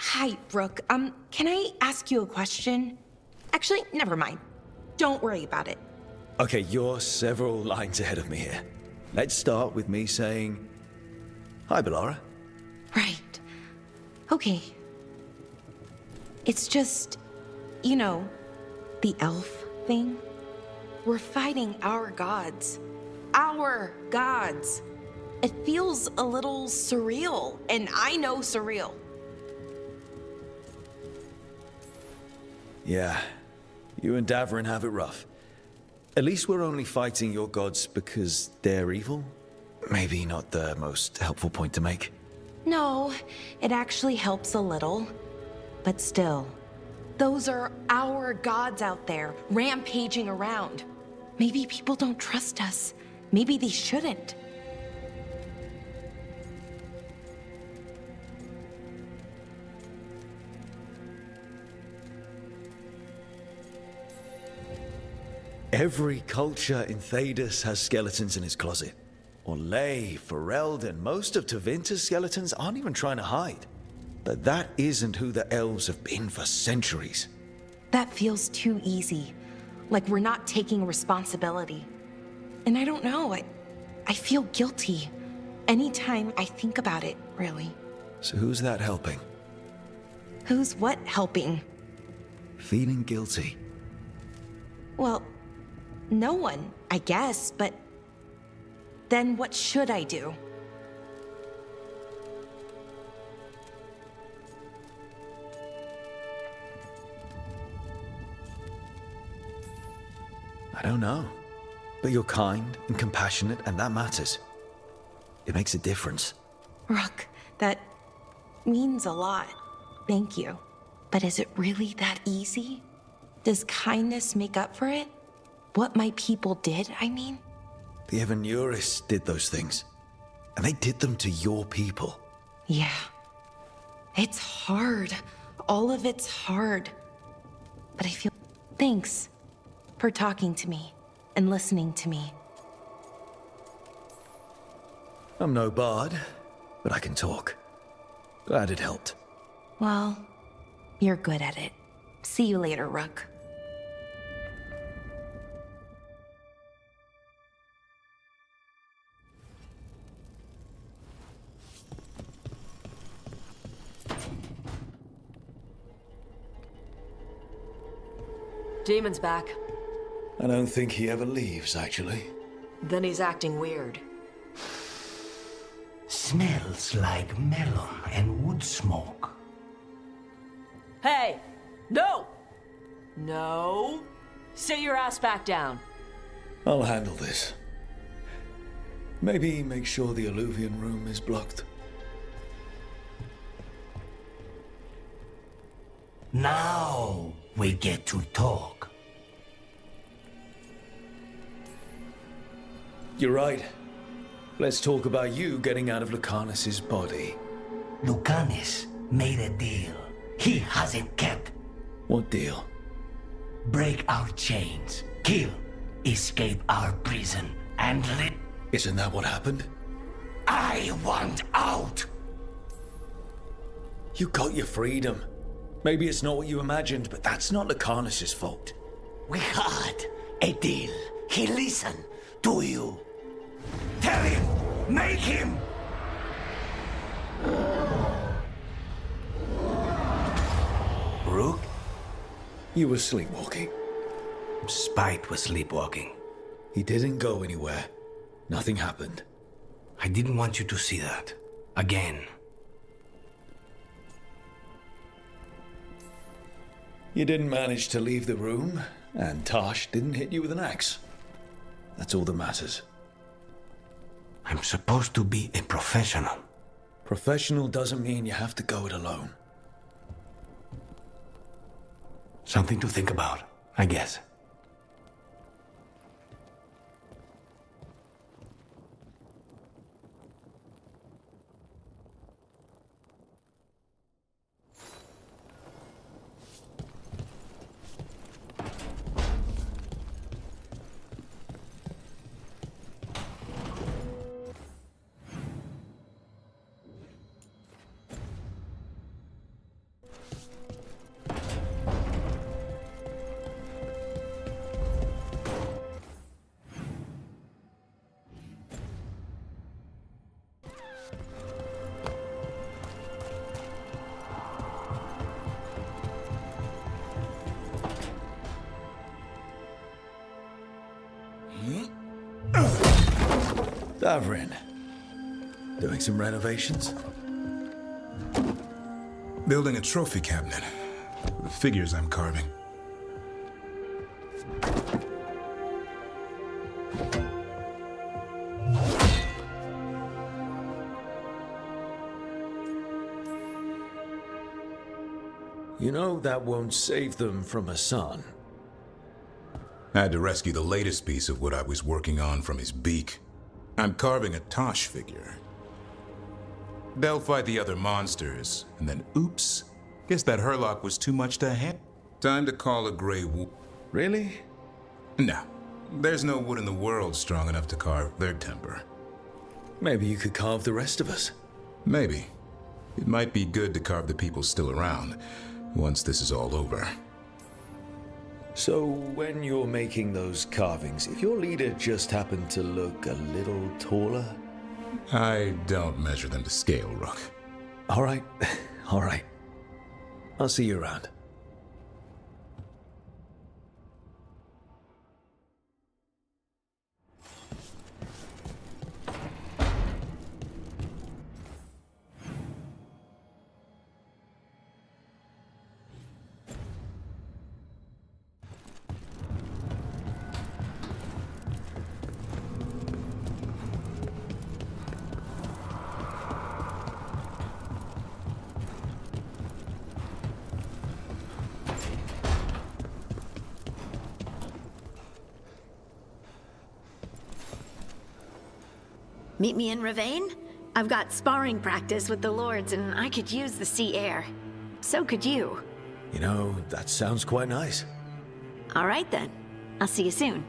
Hi, Brooke. Can I ask you a question? Actually, never mind. Don't worry about it. Okay, you're several lines ahead of me here. Let's start with me saying, hi, Bellara. Right. Okay. It's just, you know, the elf thing. We're fighting our gods. Our gods. It feels a little surreal, and I know surreal. Yeah, you and Davrin have it rough. At least we're only fighting your gods because they're evil? Maybe not the most helpful point to make. No, it actually helps a little. But still, those are our gods out there, rampaging around. Maybe people don't trust us. Maybe they shouldn't. Every culture in Thedas has skeletons in its closet. Orlais, Ferelden, most of Tevinter's skeletons aren't even trying to hide. But that isn't who the elves have been for centuries. That feels too easy. Like we're not taking responsibility. And I don't know, I feel guilty. Anytime I think about it, really. So who's that helping? Who's what helping? Feeling guilty. Well, no one, I guess, but then what should I do? I don't know. But you're kind and compassionate, and that matters. It makes a difference. Rook, that means a lot. Thank you. But is it really that easy? Does kindness make up for it? What my people did, I mean? The Evanuris did those things. And they did them to your people. Yeah. It's hard. All of it's hard. But I feel... Thanks for talking to me and listening to me. I'm no bard, but I can talk. Glad it helped. Well, you're good at it. See you later, Rook. Demon's back. I don't think he ever leaves, actually. Then he's acting weird. Smells like melon and wood smoke. Hey! No! No! Sit your ass back down. I'll handle this. Maybe make sure the Alluvian room is blocked. Now we get to talk. You're right. Let's talk about you getting out of Lucanus's body. Lucanus made a deal he hasn't kept. What deal? Break our chains, kill, escape our prison, and let... Isn't that what happened? I want out! You got your freedom. Maybe it's not what you imagined, but that's not Lucanus's fault. We had a deal. He listened to you. Tell him! Make him! Rook? You were sleepwalking. Spite was sleepwalking. He didn't go anywhere. Nothing happened. I didn't want you to see that. Again. You didn't manage to leave the room, and Tosh didn't hit you with an axe. That's all that matters. I'm supposed to be a professional. Professional doesn't mean you have to go it alone. Something to think about, I guess. Davrin. Doing some renovations? Building a trophy cabinet. The figures I'm carving. You know that won't save them from a son. I had to rescue the latest piece of what I was working on from his beak. I'm carving a Tosh figure. They'll fight the other monsters, and then oops. Guess that Herlock was too much to handle. Time to call a Grey Wolf. Really? No. There's no wood in the world strong enough to carve their temper. Maybe you could carve the rest of us. Maybe. It might be good to carve the people still around, once this is all over. So, when you're making those carvings, if your leader just happened to look a little taller? I don't measure them to scale, Rook. All right. All right. I'll see you around. Meet me in Ravane? I've got sparring practice with the lords and I could use the sea air. So could you. You know, that sounds quite nice. All right then. I'll see you soon.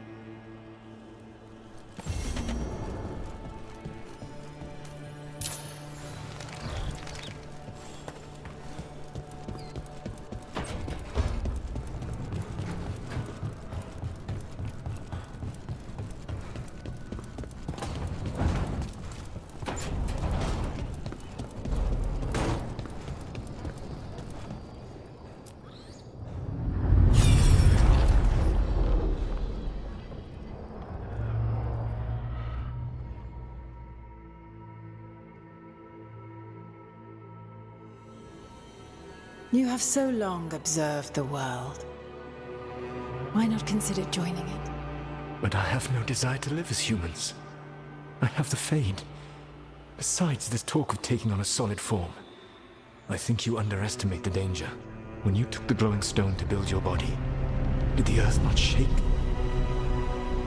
You have so long observed the world. Why not consider joining it? But I have no desire to live as humans. I have the Fade. Besides, there's talk of taking on a solid form. I think you underestimate the danger. When you took the glowing stone to build your body, did the earth not shake?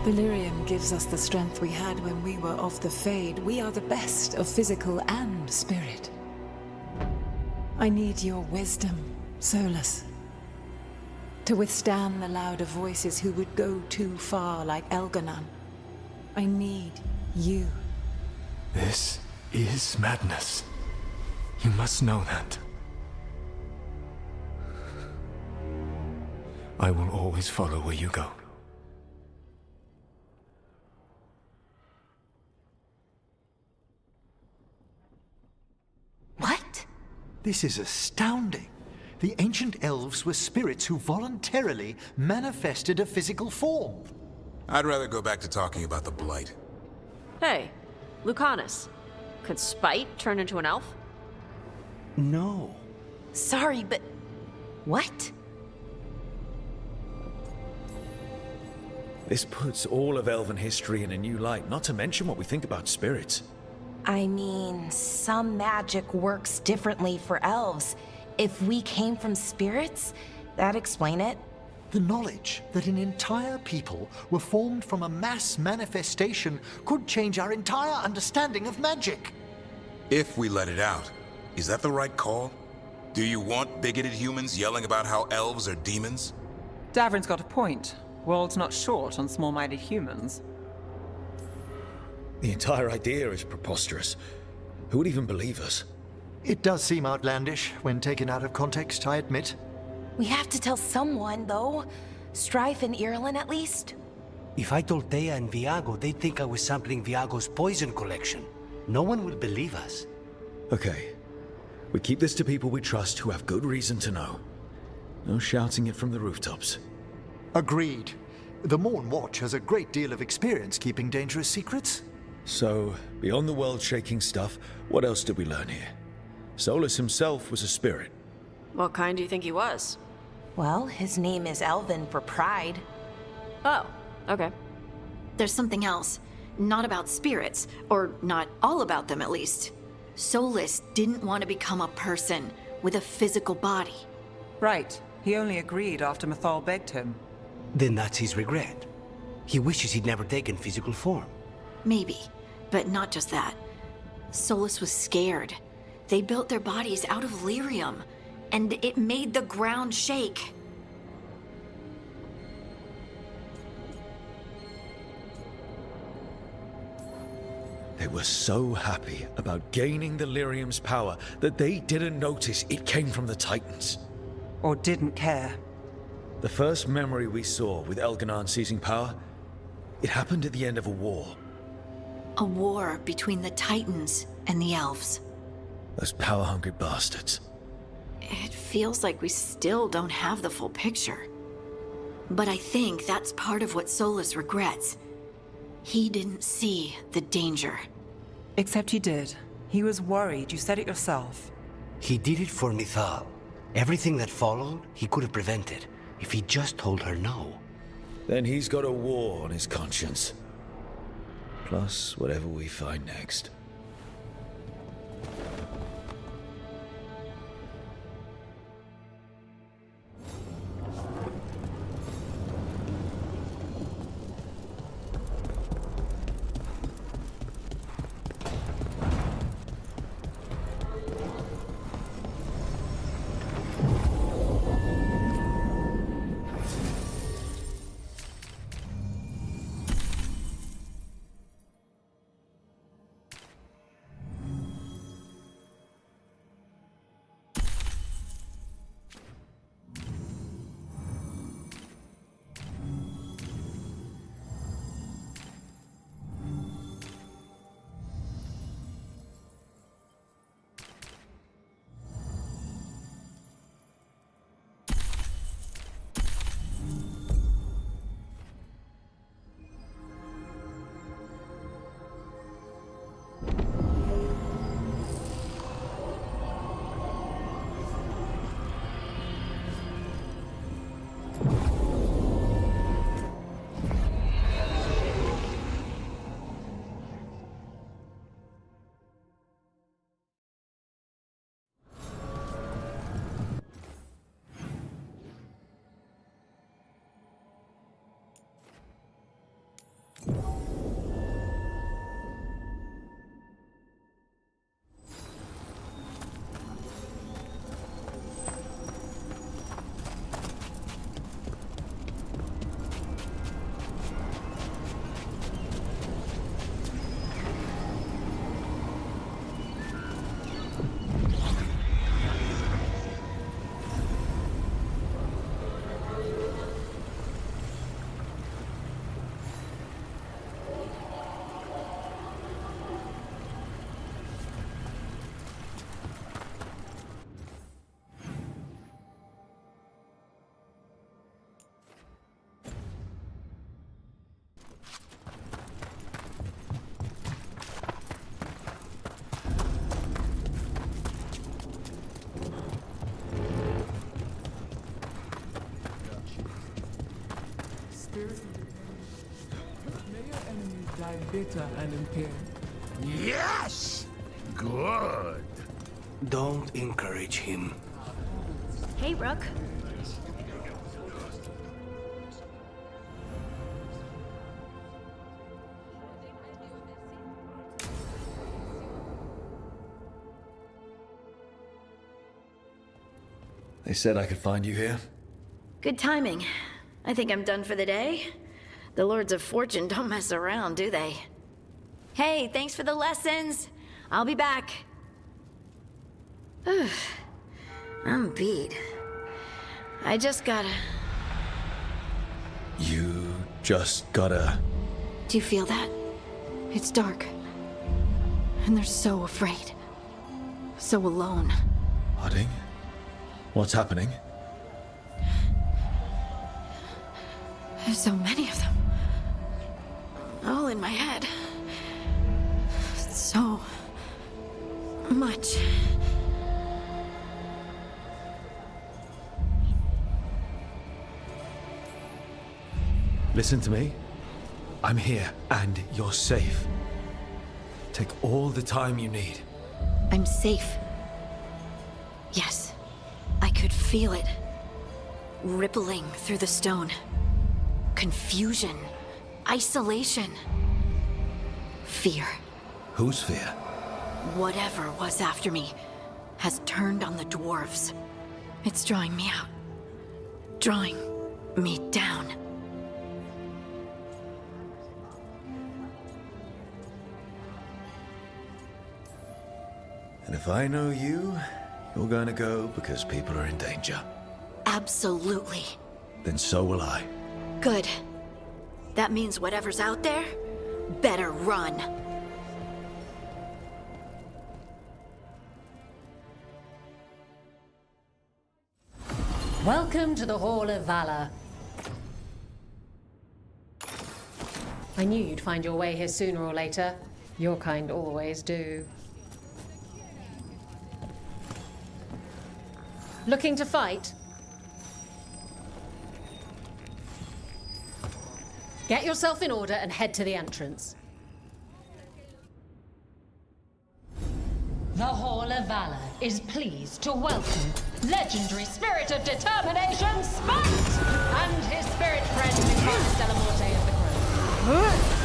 Valyrium gives us the strength we had when we were of the Fade. We are the best of physical and spirit. I need your wisdom, Solus. To withstand the louder voices who would go too far like Elganon. I need you. This is madness. You must know that. I will always follow where you go. What? This is astounding. The ancient elves were spirits who voluntarily manifested a physical form. I'd rather go back to talking about the Blight. Hey, Lucanus. Could Spite turn into an elf? No. Sorry, but... what? This puts all of elven history in a new light, not to mention what we think about spirits. I mean, some magic works differently for elves. If we came from spirits, that'd explain it. The knowledge that an entire people were formed from a mass manifestation could change our entire understanding of magic. If we let it out, is that the right call? Do you want bigoted humans yelling about how elves are demons? Davrin's got a point. World's not short on small-minded humans. The entire idea is preposterous. Who would even believe us? It does seem outlandish when taken out of context, I admit. We have to tell someone, though. Strife and Irulan, at least. If I told Thea and Viago, they'd think I was sampling Viago's poison collection. No one would believe us. Okay. We keep this to people we trust who have good reason to know. No shouting it from the rooftops. Agreed. The Morn Watch has a great deal of experience keeping dangerous secrets. So, beyond the world-shaking stuff, what else did we learn here? Solus himself was a spirit. What kind do you think he was? Well, his name is Elvin for pride. Oh, okay. There's something else. Not about spirits, or not all about them at least. Solus didn't want to become a person with a physical body. Right. He only agreed after Mathal begged him. Then that's his regret. He wishes he'd never taken physical form. Maybe, but not just that. Solus was scared. They built their bodies out of lyrium, and it made the ground shake. They were so happy about gaining the lyrium's power that they didn't notice it came from the Titans. Or didn't care. The first memory we saw with Elganon seizing power, it happened at the end of a war. A war between the Titans and the Elves. Those power-hungry bastards. It feels like we still don't have the full picture. But I think that's part of what Solus regrets. He didn't see the danger. Except he did. He was worried, you said it yourself. He did it for Mithal. Everything that followed, he could have prevented, if he just told her no. Then he's got a war on his conscience. Plus, whatever we find next. May your enemies die bitter and impaired. Yes! Good. Don't encourage him. Hey, Rook. They said I could find you here. Good timing. I think I'm done for the day. The Lords of Fortune don't mess around, do they? Hey, thanks for the lessons. I'll be back. I'm beat. I just gotta... You just gotta... Do you feel that? It's dark. And they're so afraid. So alone. Harding? What's happening? There's so many of them. All in my head. much. Listen to me. I'm here, and you're safe. Take all the time you need. I'm safe. Yes, I could feel it. Rippling through the stone. Confusion. Isolation. Fear. Whose fear? Whatever was after me has turned on the dwarves. It's drawing me out. Drawing me down. And if I know you, you're gonna go because people are in danger. Absolutely. Then so will I. Good. That means whatever's out there better run. Welcome to the Hall of Valor. I knew you'd find your way here sooner or later. Your kind always do. Looking to fight? Get yourself in order and head to the entrance. The Hall of Valor is pleased to welcome legendary spirit of determination, Spite, and his spirit friend, Nicolas Delamorte of the Grove.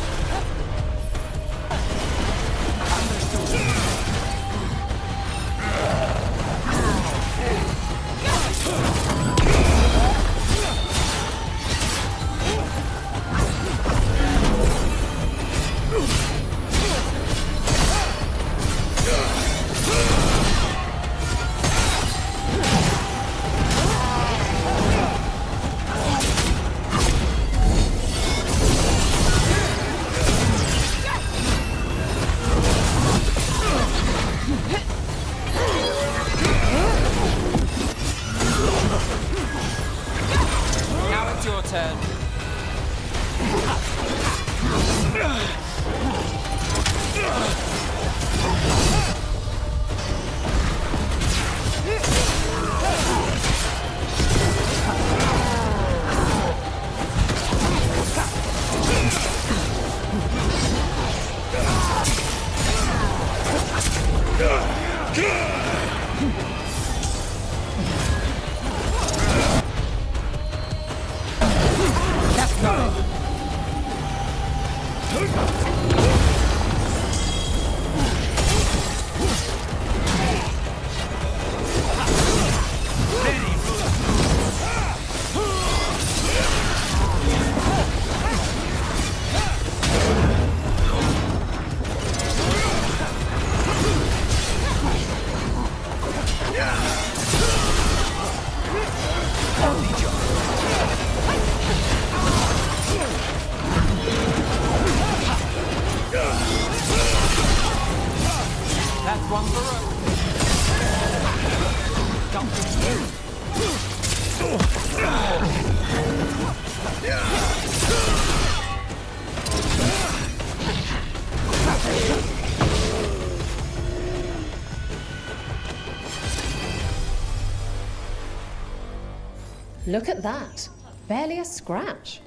Now it's your turn. Let's go. That's one for us. Look at that. Barely a scratch.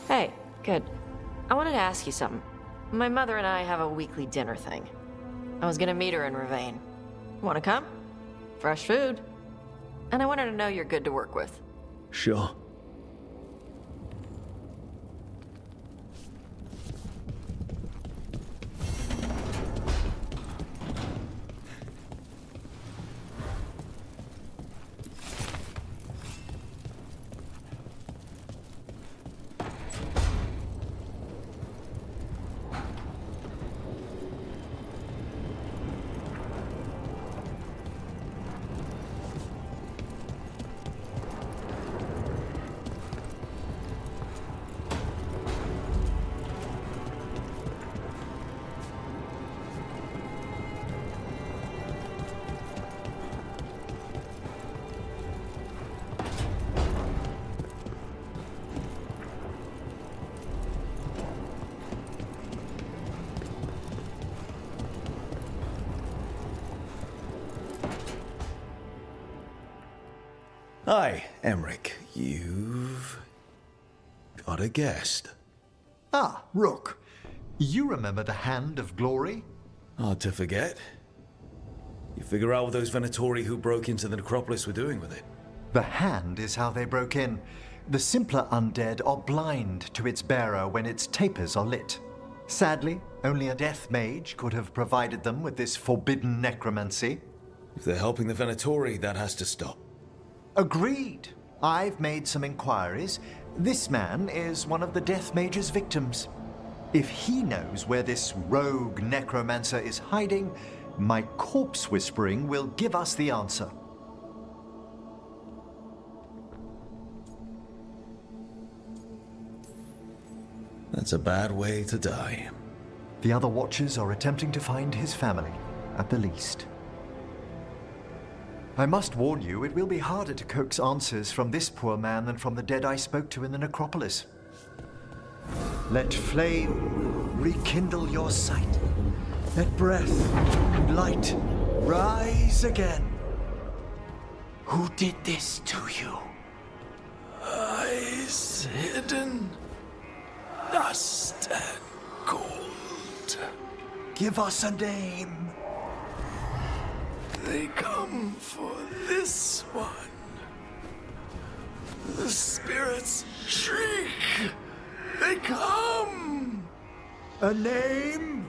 Hey, good. I wanted to ask you something. My mother and I have a weekly dinner thing. I was gonna meet her in Ravane. Wanna come? Fresh food. And I wanted to know you're good to work with. Sure. Hi, Emmerich. You've got a guest. Ah, Rook. You remember the Hand of Glory? Hard to forget. You figure out what those Venatori who broke into the necropolis were doing with it? The Hand is how they broke in. The simpler undead are blind to its bearer when its tapers are lit. Sadly, only a death mage could have provided them with this forbidden necromancy. If they're helping the Venatori, that has to stop. Agreed. I've made some inquiries. This man is one of the Death Mage's victims. If he knows where this rogue necromancer is hiding, my corpse whispering will give us the answer. That's a bad way to die. The other Watchers are attempting to find his family, at the least. I must warn you, it will be harder to coax answers from this poor man than from the dead I spoke to in the necropolis. Let flame rekindle your sight. Let breath and light rise again. Who did this to you? Eyes hidden, dust and gold. Give us a name. They come for this one. The spirits shriek. They come. A name?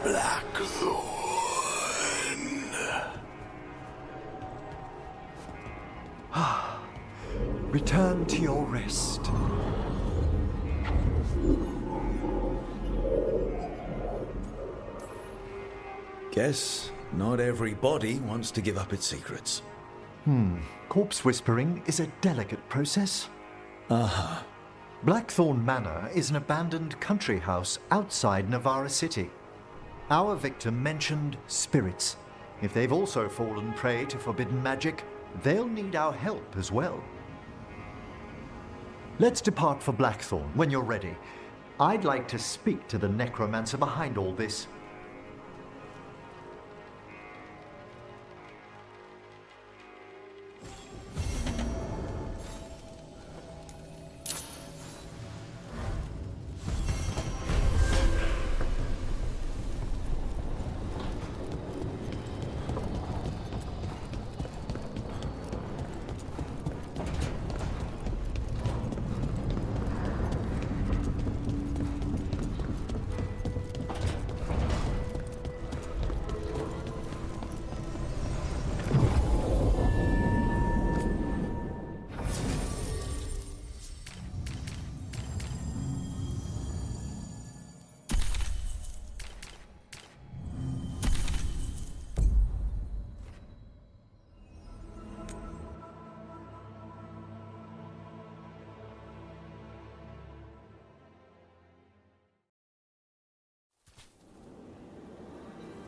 Blackthorn. Return to your rest. Guess not every body wants to give up its secrets. Corpse whispering is a delicate process. Uh-huh. Blackthorn Manor is an abandoned country house outside Navarra City. Our victim mentioned spirits. If they've also fallen prey to forbidden magic, they'll need our help as well. Let's depart for Blackthorn when you're ready. I'd like to speak to the necromancer behind all this.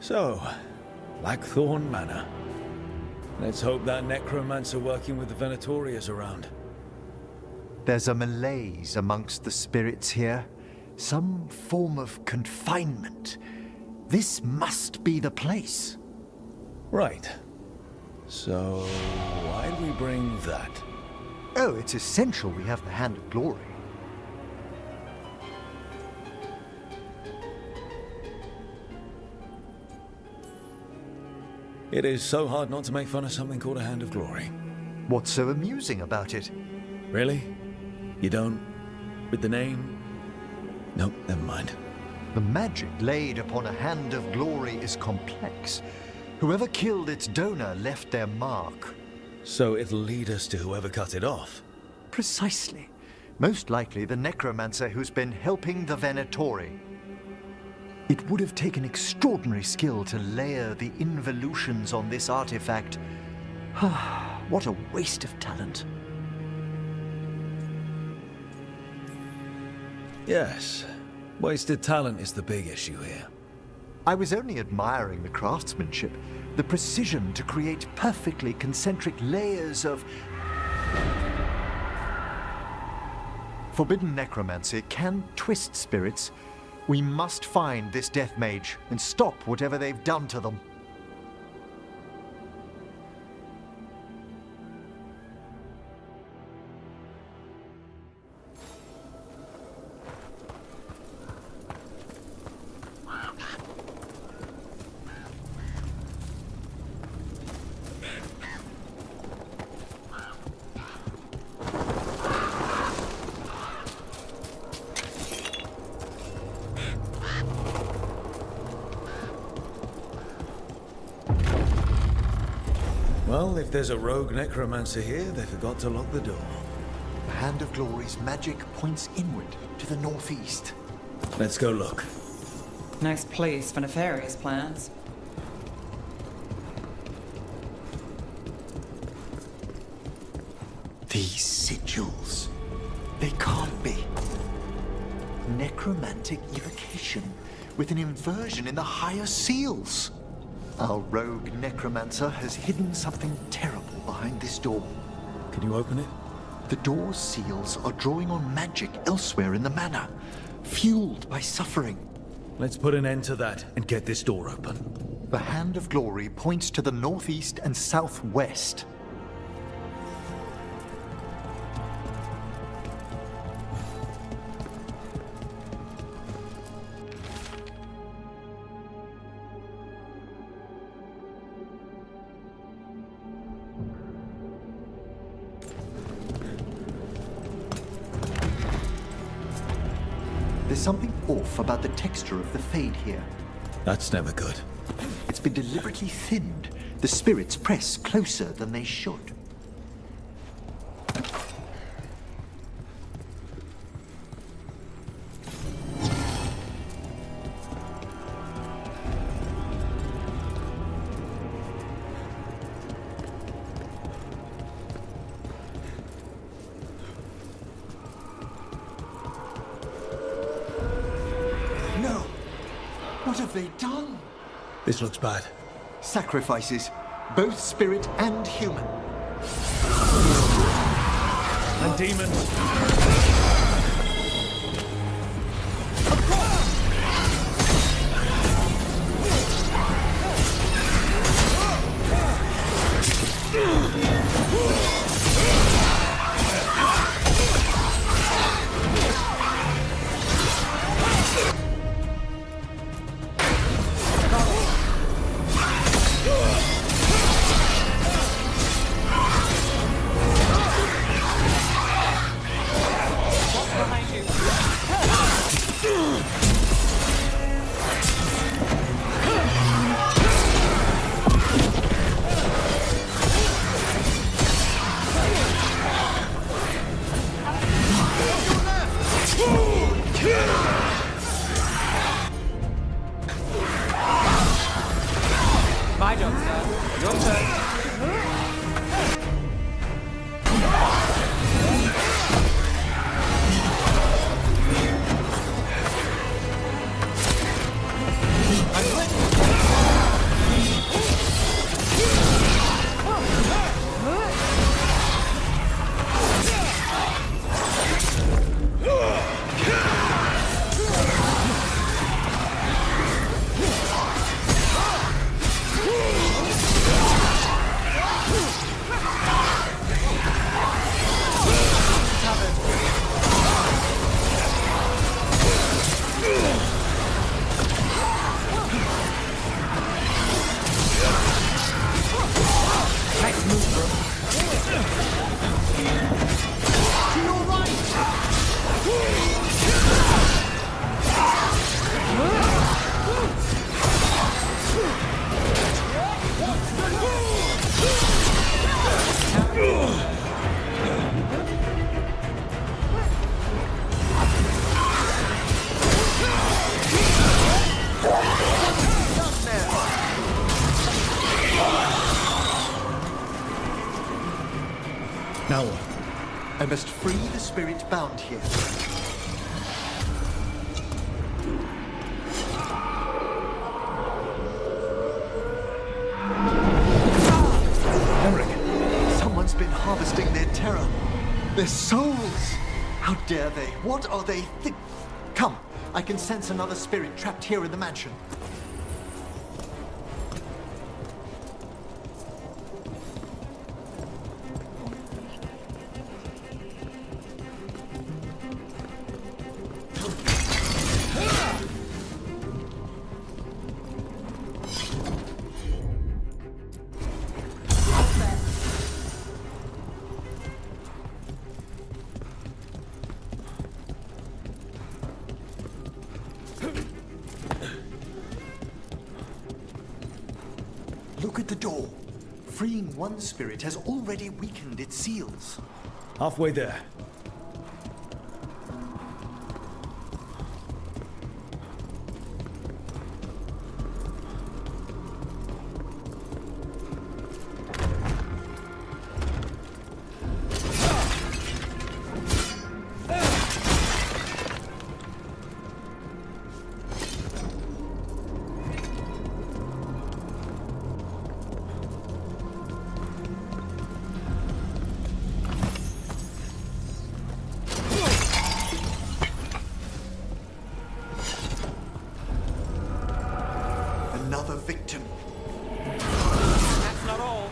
So, Blackthorn Manor. Let's hope that necromancer working with the Venatori is around. There's a malaise amongst the spirits here. Some form of confinement. This must be the place. Right. So, why'd we bring that? Oh, it's essential we have the Hand of Glory. It is so hard not to make fun of something called a Hand of Glory. What's so amusing about it? Really? You don't? With the name? Nope, never mind. The magic laid upon a Hand of Glory is complex. Whoever killed its donor left their mark. So it'll lead us to whoever cut it off? Precisely. Most likely the necromancer who's been helping the Venatori. It would have taken extraordinary skill to layer the involutions on this artifact. What a waste of talent. Yes. Wasted talent is the big issue here. I was only admiring the craftsmanship, the precision to create perfectly concentric layers of... Forbidden necromancy can twist spirits. We must find this death mage and stop whatever they've done to them. Well, if there's a rogue necromancer here, they forgot to lock the door. The Hand of Glory's magic points inward to the northeast. Let's go look. Nice place for nefarious plans. These sigils. They can't be. Necromantic evocation with an inversion in the higher seals. Our rogue necromancer has hidden something terrible behind this door. Can you open it? The door's seals are drawing on magic elsewhere in the manor, fueled by suffering. Let's put an end to that and get this door open. The Hand of Glory points to the northeast and southwest. There's something off about the texture of the Fade here. That's never good. It's been deliberately thinned. The spirits press closer than they should. No! What have they done? This looks bad. Sacrifices, both spirit and human. And demons. Now what? I must free the spirit bound here. Eric, someone's been harvesting their terror. Their souls! How dare they? What are they Come, I can sense another spirit trapped here in the mansion. Look at the door. Freeing one spirit has already weakened its seals. Halfway there. Another victim. That's not all.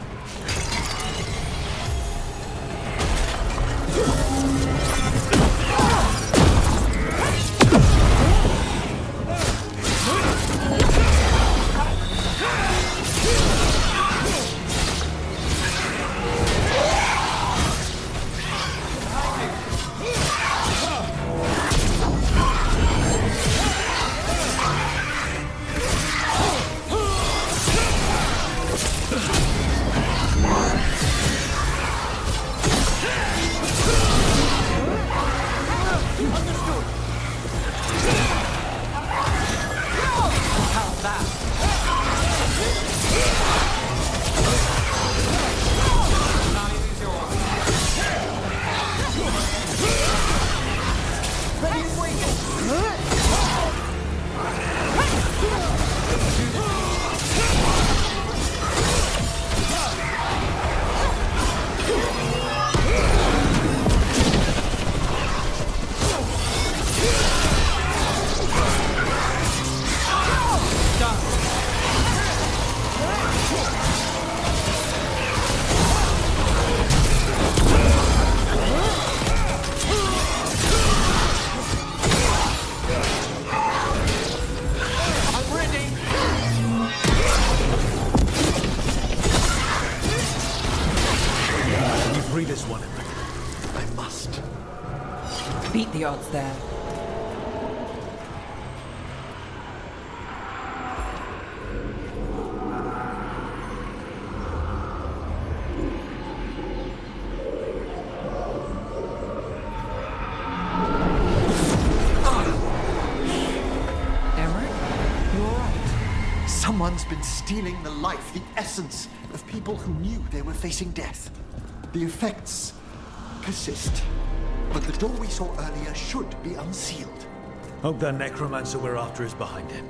Free this one, Eric. I must. Beat the odds there. Someone's been stealing the life, the essence of people who knew they were facing death. The effects persist, but the door we saw earlier should be unsealed. Hope that necromancer we're after is behind it.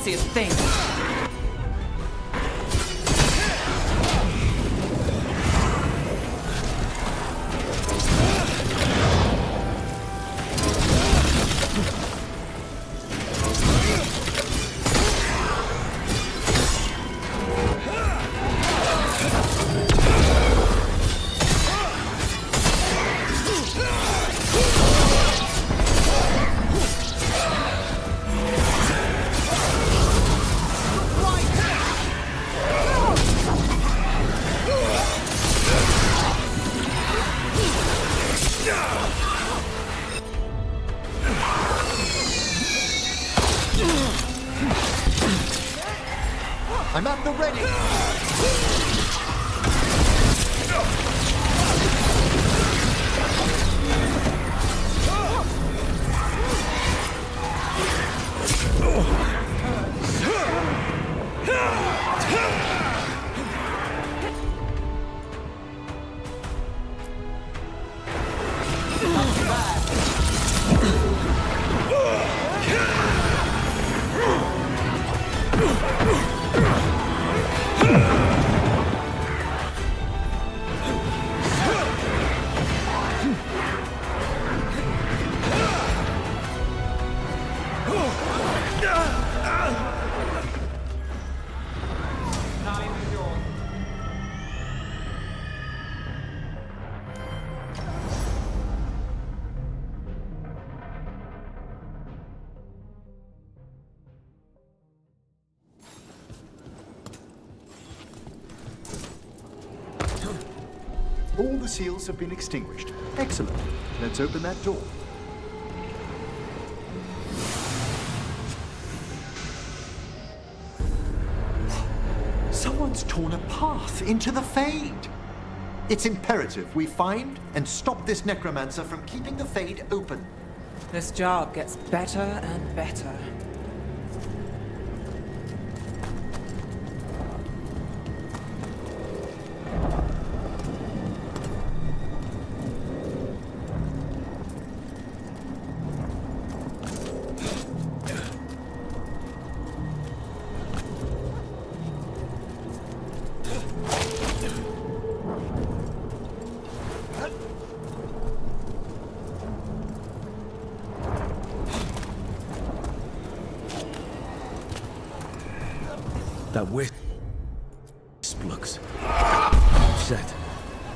See a thing. I'm at the ready! All the seals have been extinguished. Excellent. Let's open that door. Someone's torn a path into the Fade. It's imperative we find and stop this necromancer from keeping the Fade open. This job gets better and better. That wisp looks set.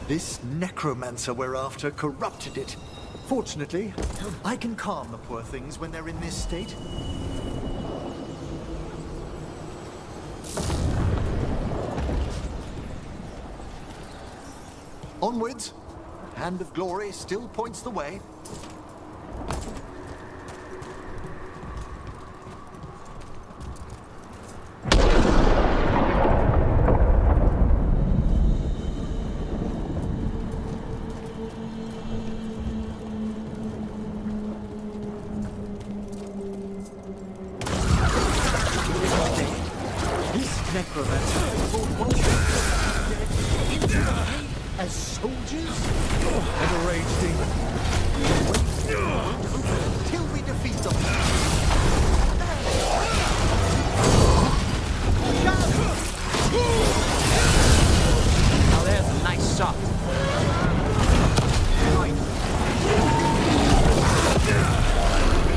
This necromancer we're after corrupted it. Fortunately, I can calm the poor things when they're in this state. Onwards! Hand of Glory still points the way. This necromancer as soldiers and a rage demon. Till we defeat them. Now there's a nice shot.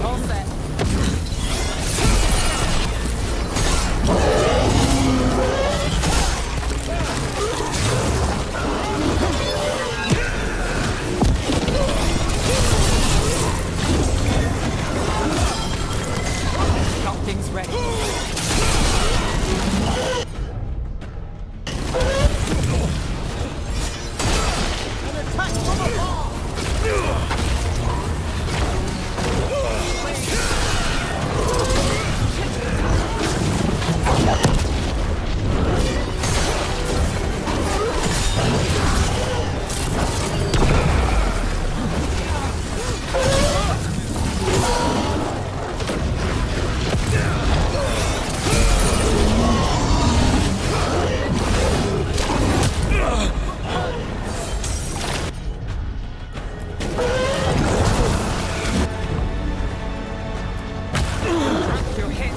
All set. Got things ready. An attack from afar! You're hit.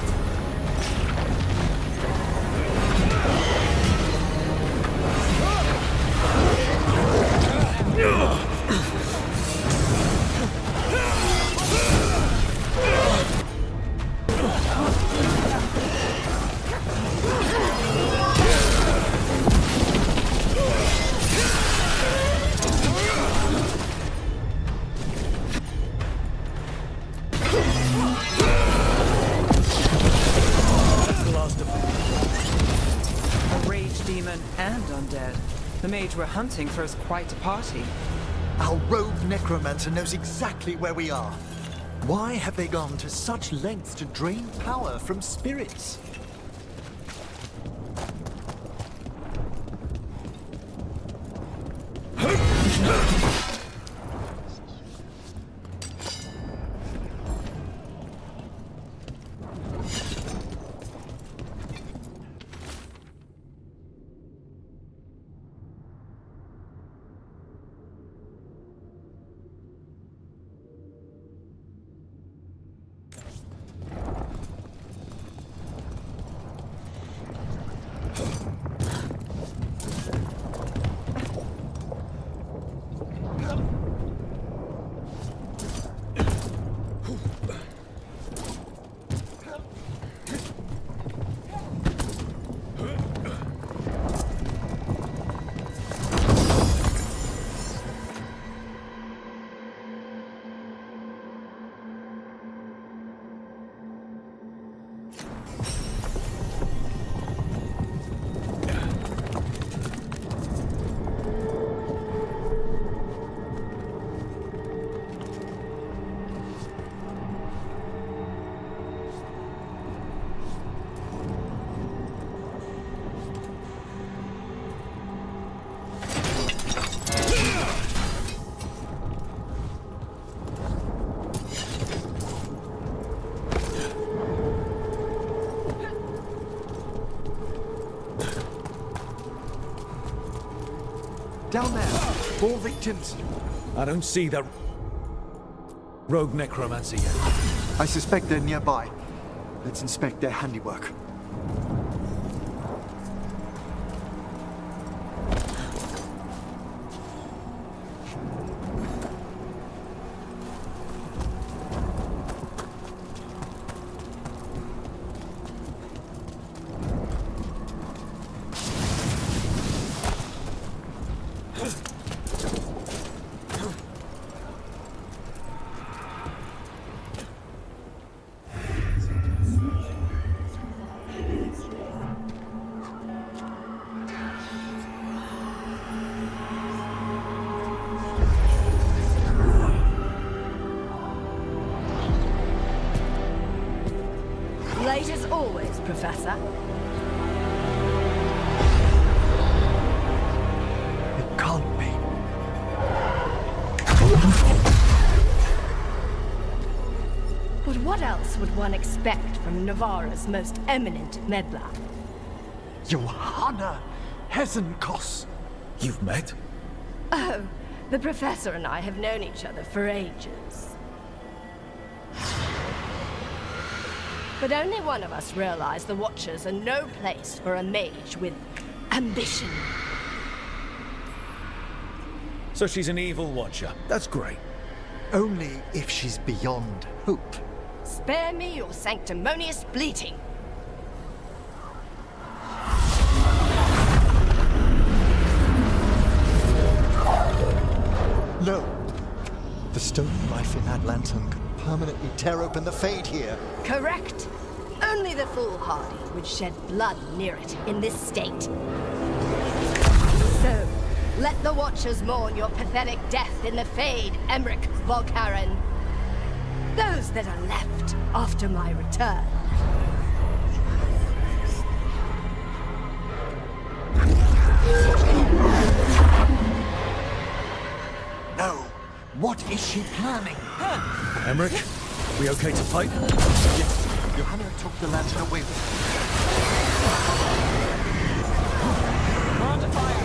A rage demon and undead. The mage we're hunting throws quite a party. Our rogue necromancer knows exactly where we are. Why have they gone to such lengths to drain power from spirits? Down there, 4 victims. I don't see that rogue necromancer yet. I suspect they're nearby. Let's inspect their handiwork. watches, Professor. It can't be. But what else would one expect from Navarra's most eminent meddler? Johanna Hesenkos. You've met? Oh, the Professor and I have known each other for ages. But only one of us realized the Watchers are no place for a mage with ambition. So she's an evil watcher. That's great. Only if she's beyond hope. Spare me your sanctimonious bleating. No. The stolen life in that lantern could permanently tear open the Fade here. Correct. Only the foolhardy would shed blood near it in this state. So, let the Watchers mourn your pathetic death in the Fade, Emmerich Volkaren. Those that are left after my return. No. What is she planning? Emmerich, we okay to fight? Yes. Johanna took the lantern away with her. We're under fire.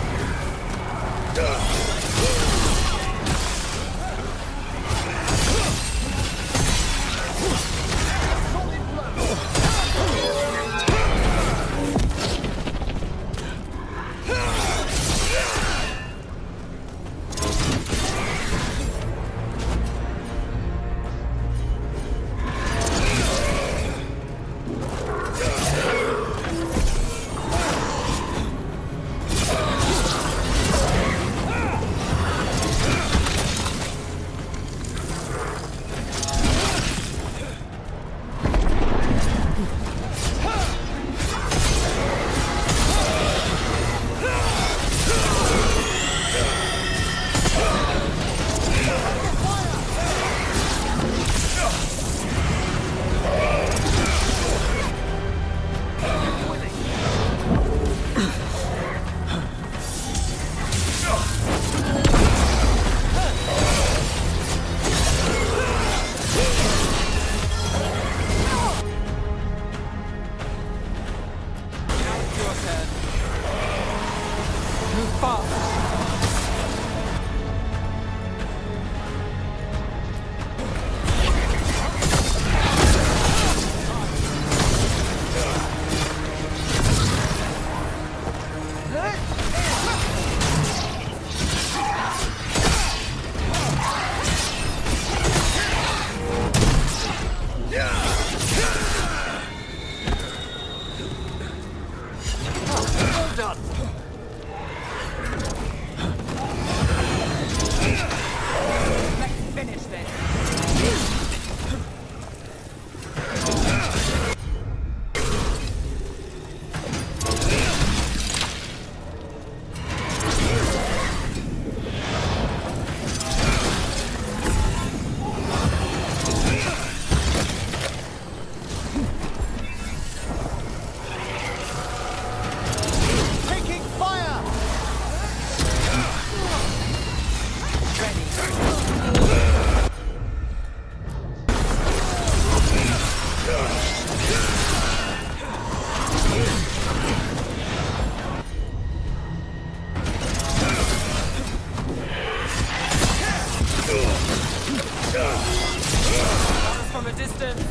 From a distance.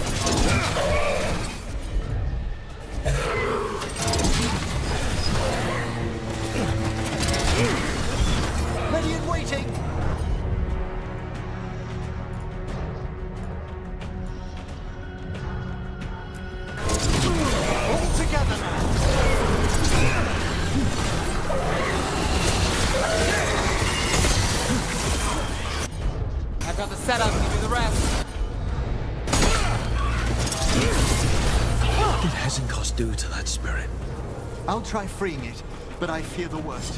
Ready and waiting! All together now! I've got the setup, you do the rest. What did Hesenkos do to that spirit? I'll try freeing it, but I fear the worst.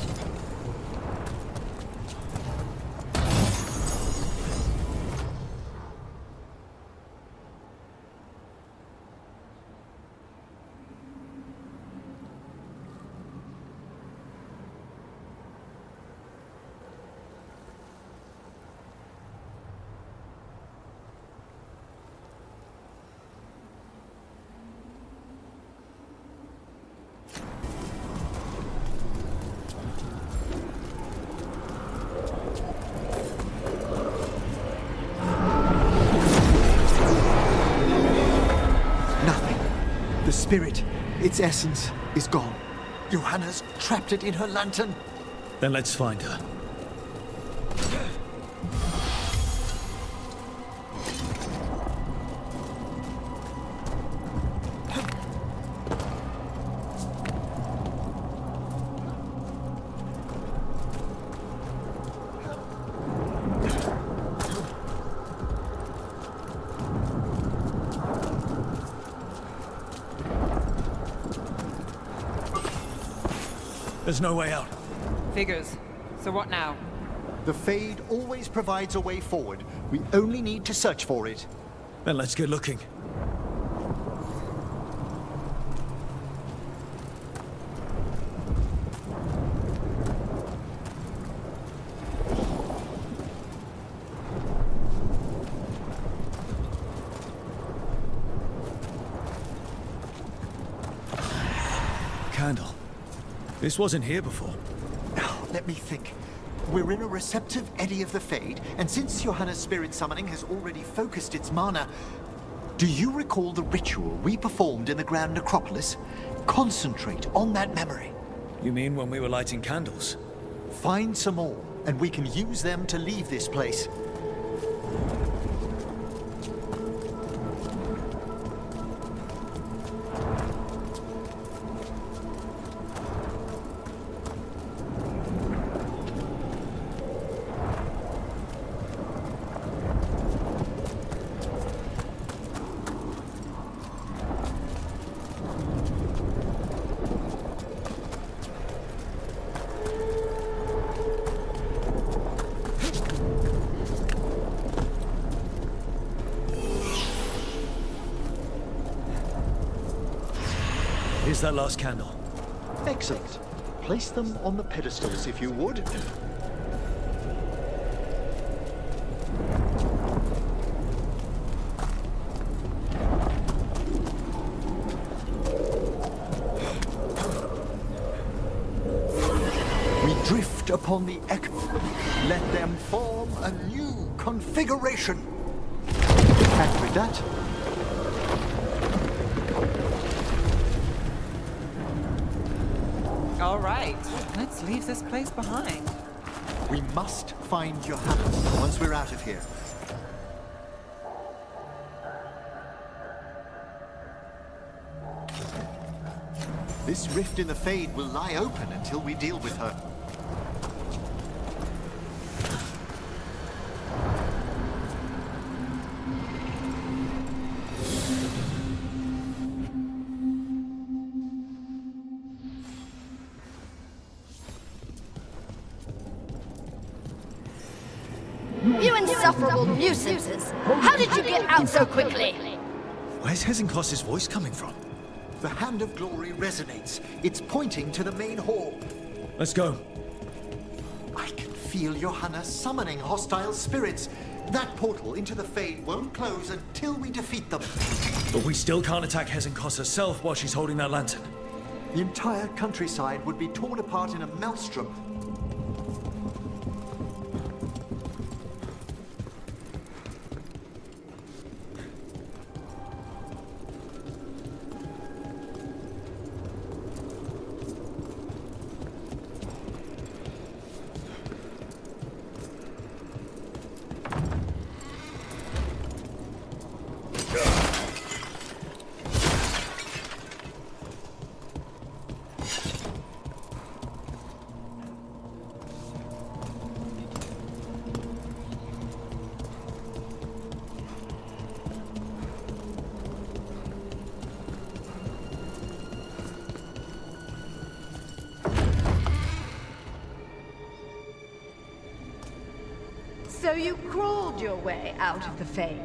spirit, its essence, is gone. Johanna's trapped it in her lantern. Then let's find her. There's no way out. Figures. So what now? The Fade always provides a way forward. We only need to search for it. Then let's get looking. Candle. This wasn't here before. Let me think. We're in a receptive eddy of the Fade, and since Johanna's spirit summoning has already focused its mana, do you recall the ritual we performed in the Grand Necropolis? Concentrate on that memory. You mean when we were lighting candles? Find some more, and we can use them to leave this place. Here's that last candle. Excellent. Place them on the pedestals, if you would. We drift upon the echo. Let them form a new configuration. And with that, All right, let's leave this place behind. we must find Johanna once we're out of here. This rift in the Fade will lie open until we deal with her. You insufferable nuisances! How did you get out so quickly? Where's Hezenkos's voice coming from? The Hand of Glory resonates. It's pointing to the main hall. Let's go. I can feel Johanna summoning hostile spirits. That portal into the Fade won't close until we defeat them. But we still can't attack Hezenkos herself while she's holding that lantern. The entire countryside would be torn apart in a maelstrom. So you crawled your way out of the Fade.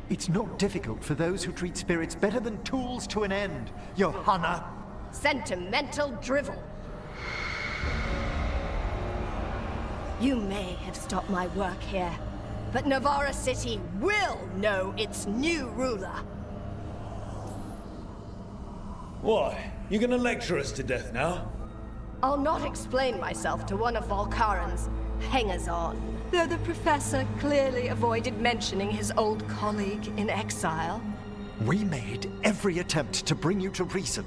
It's not difficult for those who treat spirits better than tools to an end, Johanna. Sentimental drivel. You may have stopped my work here, but Navarra City will know its new ruler. Why? You gonna lecture us to death now? I'll not explain myself to one of Volkaren's hangers-on, though the professor clearly avoided mentioning his old colleague in exile. We made every attempt to bring you to reason.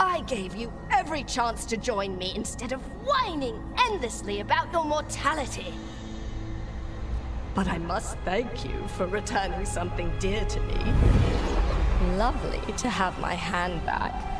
I gave you every chance to join me instead of whining endlessly about your mortality. But I must thank you for returning something dear to me. Lovely to have my hand back.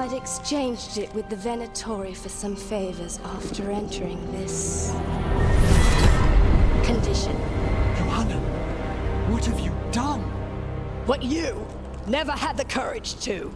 I'd exchanged it with the Venatori for some favors after entering this condition. Johanna, what have you done? What you never had the courage to.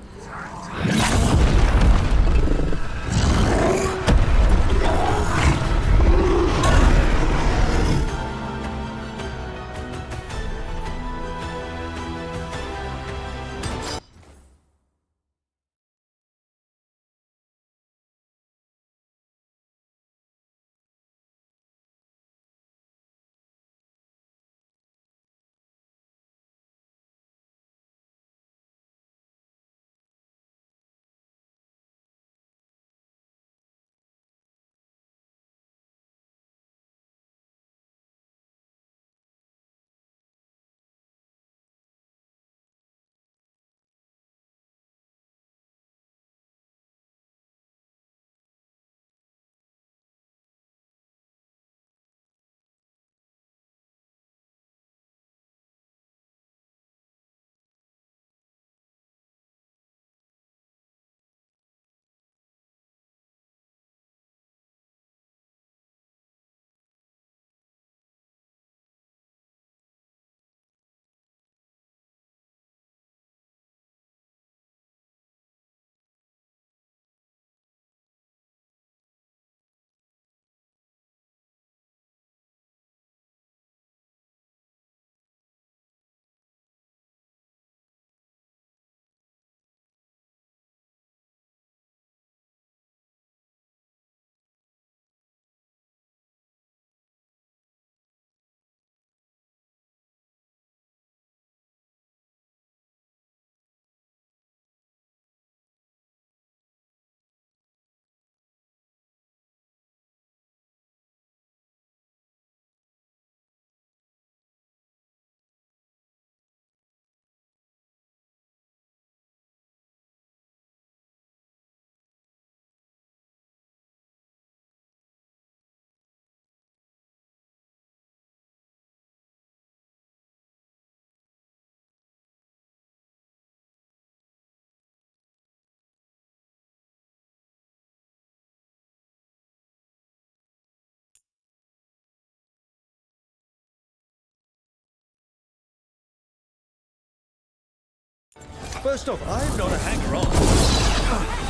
First off, I'm not a hanger-on.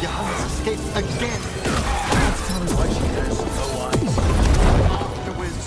Johannes escaped again. That's tell me why she has no eyes. Afterwards,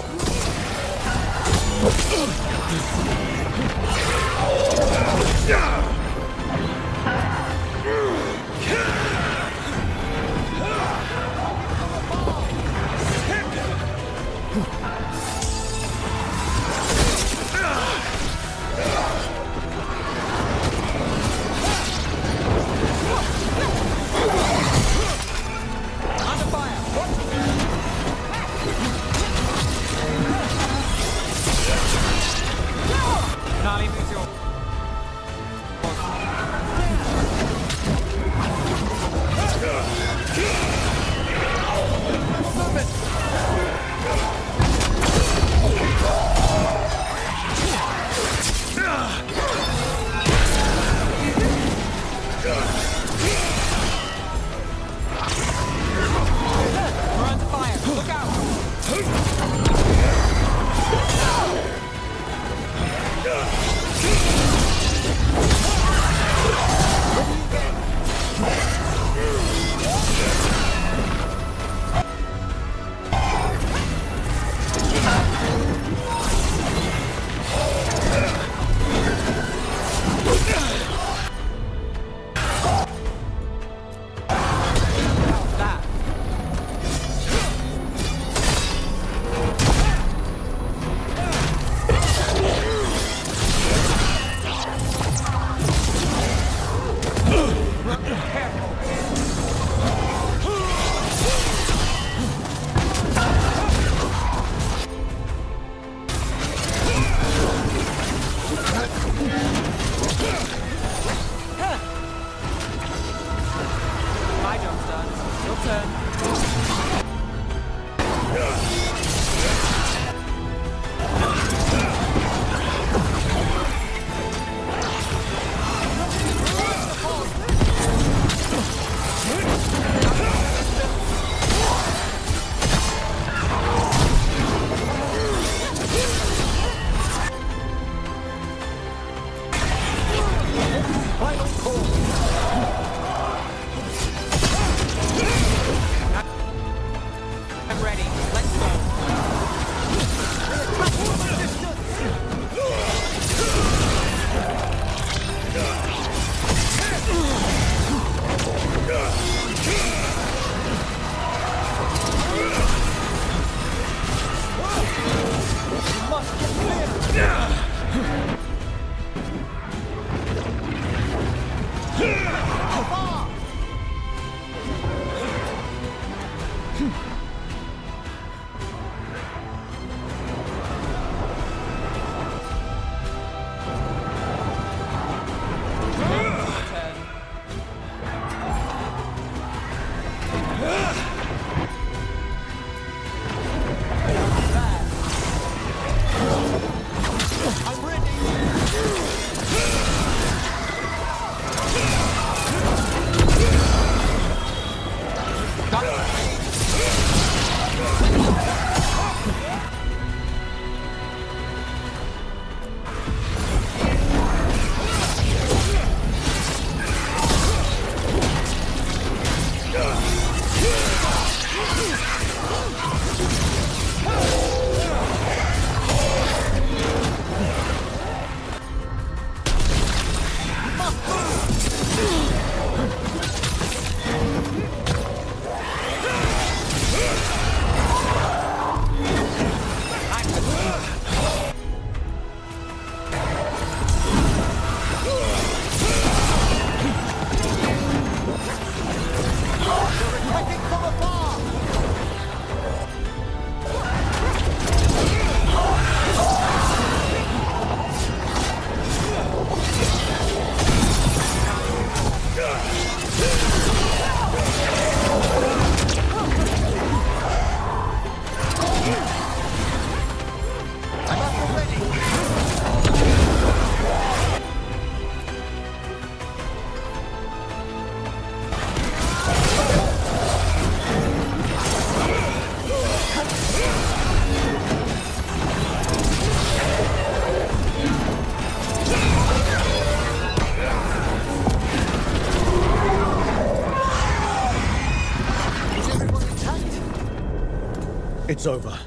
It's over.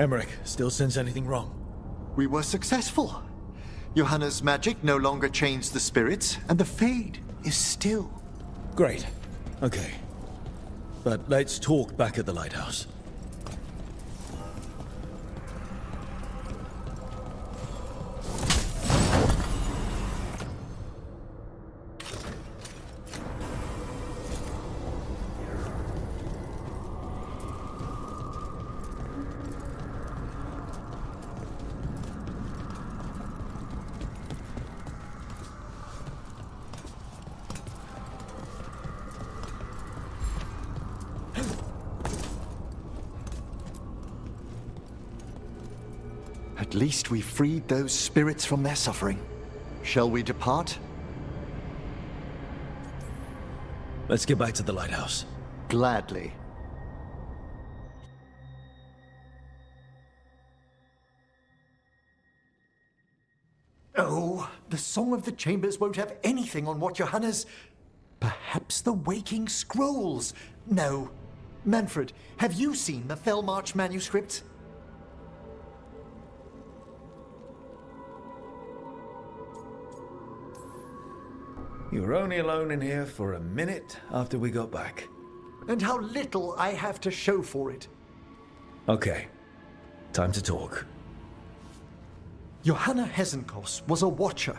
Emmerich, still sense anything wrong? We were successful. Johanna's magic no longer changed the spirits, and the Fade is still. Great. Okay. But let's talk back at the lighthouse. At least we freed those spirits from their suffering. Shall we depart? Let's get back to the lighthouse. Gladly. Oh, the Song of the Chambers won't have anything on what Johanna's... Perhaps the Waking Scrolls? No. Manfred, have you seen the Fellmarch manuscripts? You were only alone in here for a minute after we got back. And how little I have to show for it. Okay. Time to talk. Johanna Hesenkos was a watcher.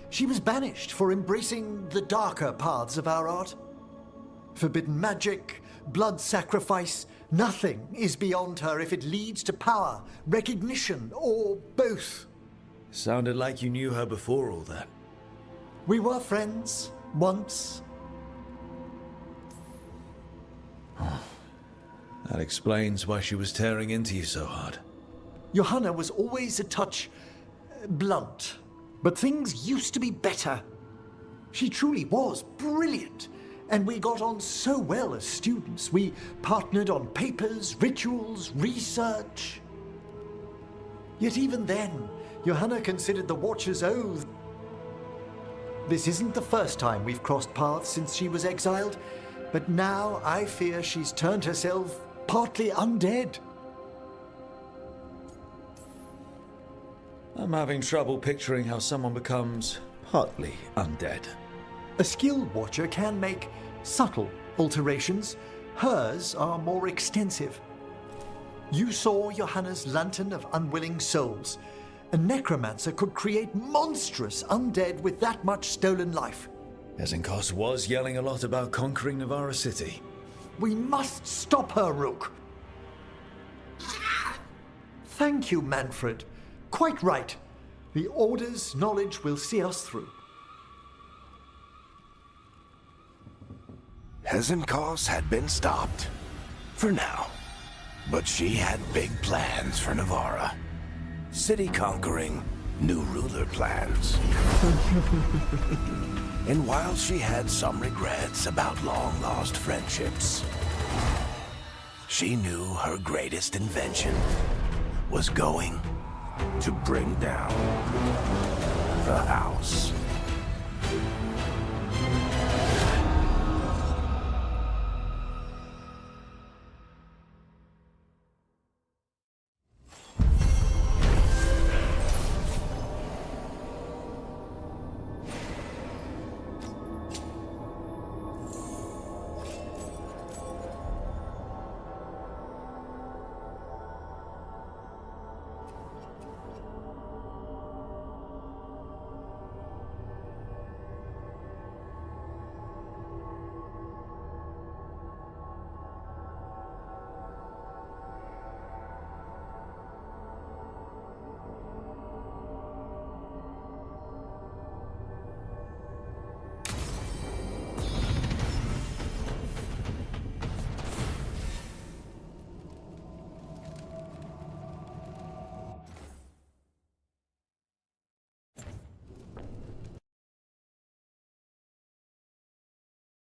She was banished for embracing the darker paths of our art. Forbidden magic, blood sacrifice, nothing is beyond her if it leads to power, recognition, or both. Sounded like you knew her before all that. We were friends, once. That explains why she was tearing into you so hard. Johanna was always a touch blunt, but things used to be better. She truly was brilliant, and we got on so well as students. We partnered on papers, rituals, research. Yet even then, Johanna considered the Watcher's Oath. This isn't the first time we've crossed paths since she was exiled, but now I fear she's turned herself partly undead. I'm having trouble picturing how someone becomes partly undead. A skilled watcher can make subtle alterations. Hers are more extensive. You saw Johanna's Lantern of Unwilling Souls. A necromancer could create monstrous undead with that much stolen life. Hesenkos was yelling a lot about conquering Navarra City. We must stop her, Rook. Thank you, Manfred. Quite right. The Order's knowledge will see us through. Hesenkos had been stopped. For now. But she had big plans for Navarra. City conquering, new ruler plans. And while she had some regrets about long-lost friendships, she knew her greatest invention was going to bring down the house.